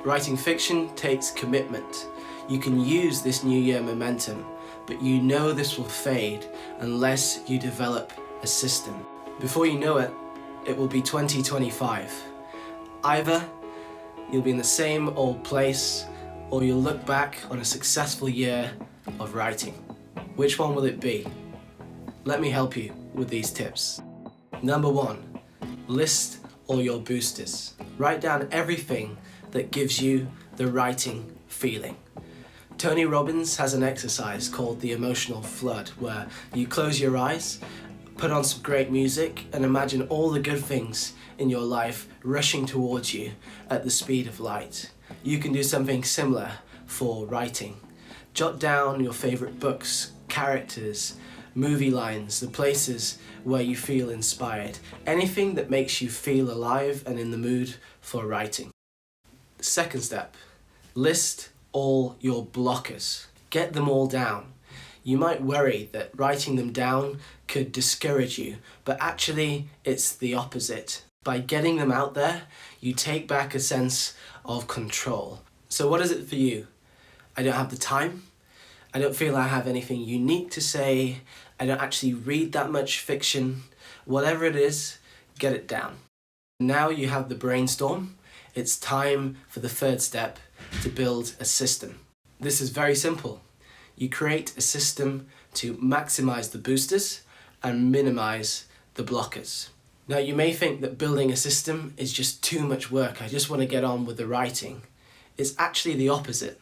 Writing fiction takes commitment. You can use this new year momentum, but you know this will fade unless you develop a system. Before you know it, it will be 2025. Either you'll be in the same old place, or you'll look back on a successful year of writing. Which one will it be? Let me help you with these tips. Number 1, list all your boosters. Write down everything that gives you the writing feeling. Tony Robbins has an exercise called the emotional flood, where you close your eyes, put on some great music, and imagine all the good things in your life rushing towards you at the speed of light. You can do something similar for writing. Jot down your favorite books, characters, movie lines, the places where you feel inspired, anything that makes you feel alive and in the mood for writing. Second step, list all your blockers. Get them all down. You might worry that writing them down could discourage you, but actually it's the opposite. By getting them out there, you take back a sense of control. So what is it for you? I don't have the time. I don't feel I have anything unique to say. I don't actually read that much fiction. Whatever it is, get it down. Now you have the brainstorm. It's time for the third step, to build a system. This is very simple. You create a system to maximize the boosters and minimize the blockers. Now you may think that building a system is just too much work. I just want to get on with the writing. It's actually the opposite,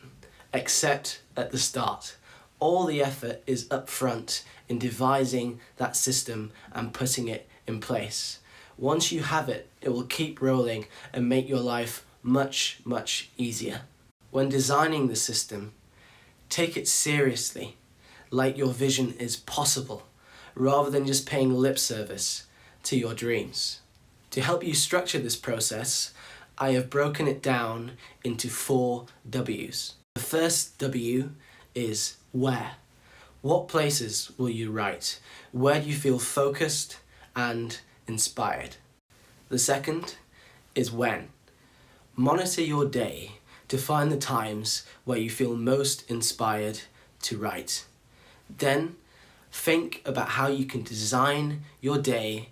except at the start. All the effort is up front in devising that system and putting it in place. Once you have it, it will keep rolling and make your life much, much easier. When designing the system, take it seriously, like your vision is possible, rather than just paying lip service to your dreams. To help you structure this process, I have broken it down into 4 W's. The first W is where. What places will you write? Where do you feel focused and inspired? The second is when. Monitor your day to find the times where you feel most inspired to write. Then think about how you can design your day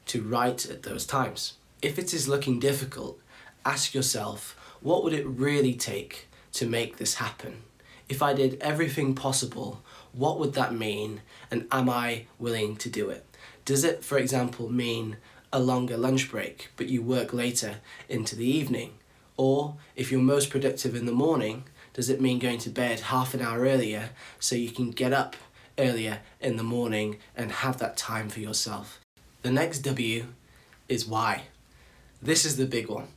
to write at those times. If it is looking difficult, ask yourself, what would it really take to make this happen? If I did everything possible, what would that mean, and am I willing to do it? Does it, for example, mean a longer lunch break, but you work later into the evening? Or if you're most productive in the morning, does it mean going to bed half an hour earlier so you can get up earlier in the morning and have that time for yourself? The next W is why. This is the big one.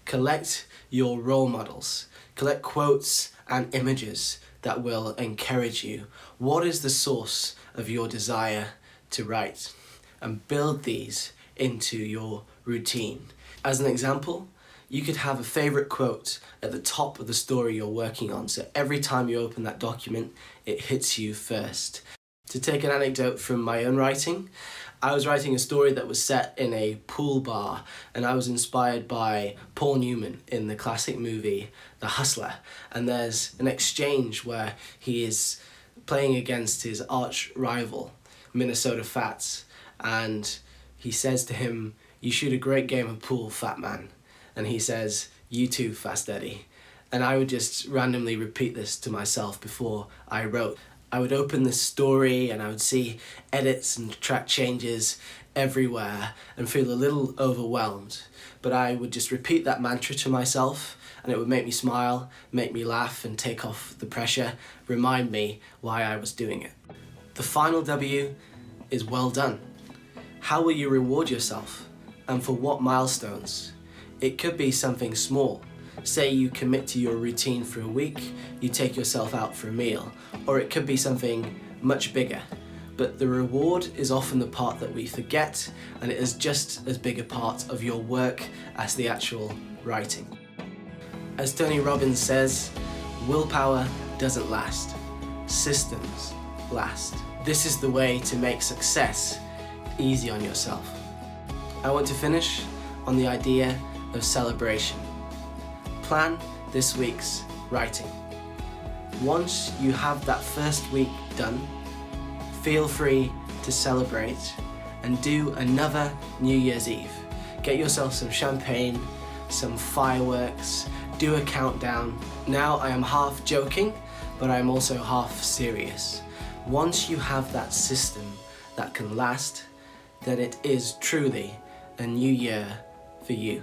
Collect your role models. Collect quotes and images that will encourage you. What is the source of your desire to write? And build these into your routine. As an example, you could have a favorite quote at the top of the story you're working on, so every time you open that document, it hits you first. To take an anecdote from my own writing, I was writing a story that was set in a pool bar, and I was inspired by Paul Newman in the classic movie The Hustler. And there's an exchange where he is playing against his arch rival, Minnesota Fats, and he says to him, "You shoot a great game of pool, fat man." And he says, "You too, Fast Eddie." And I would just randomly repeat this to myself before I wrote. I would open this story and I would see edits and track changes everywhere and feel a little overwhelmed. But I would just repeat that mantra to myself, and it would make me smile, make me laugh and take off the pressure, remind me why I was doing it. The final W is well done. How will you reward yourself, and for what milestones? It could be something small. Say you commit to your routine for a week, you take yourself out for a meal, or it could be something much bigger. But the reward is often the part that we forget, and it is just as big a part of your work as the actual writing. As Tony Robbins says, willpower doesn't last, systems last. This is the way to make success easy on yourself. I want to finish on the idea of celebration. plan this week's writing. Once you have that first week done, feel free to celebrate and do another New Year's Eve. Get yourself some champagne, some fireworks, do a countdown. Now I am half joking, but I'm also half serious. Once you have that system that can last, then it is truly a new year for you.